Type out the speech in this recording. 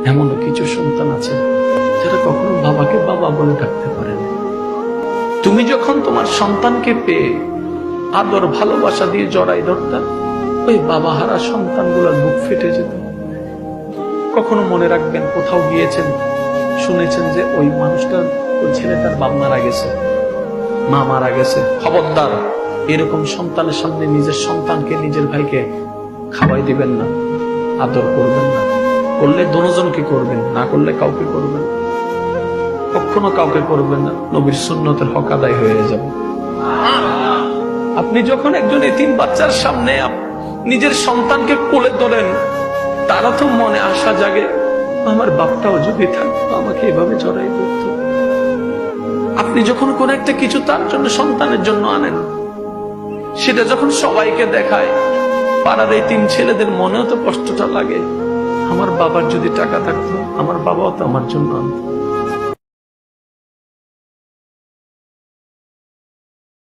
এমনও কিছু সন্তান আছে যারা কখনো বাবাকে বাবা বলে ডাকতে পারে না। তুমি যখন তোমার সন্তানকে পেয়ে আদর ভালোবাসা দিয়ে জড়াই ধরতা, ওই বাবা হারা সন্তানগুলোর বুক ফেটে যেত। কখনো মনে রাখবেন, কোথাও গিয়েছেন, শুনেছেন যে ওই মানুষটার, ওই ছেলেটার বাবা মারা গেছে, মা মারা গেছে, খবরদার এরকম সন্তানের সামনে নিজের সন্তানকে, নিজের ভাইকে খাওয়াই দিবেন না, আদর করবেন না। করলে দুজনকে করবেন, না করলে কাউকে করবেন, কখনো কাউকে করবেন না। নবীর সুন্নতের হক আদায় হয়ে যাবে। আপনি যখন একজন এতিম বাচ্চার সামনে নিজের সন্তানকে কোলে ধরেন, তারা তো মনে আশা জাগে, আমার বাপটাও যদি থাকতো আমাকে এভাবে জড়াই ধরতো। আপনি যখন কোন একটা কিছু তার জন্য, সন্তানের জন্য আনেন, সেটা যখন সবাইকে দেখায়, পাড়ার এই তিন ছেলেদের মনেও তো কষ্টটা লাগে, আমার বাবার যদি টাকা থাকতো, আমার বাবাও তো আমার জন্য আনতো।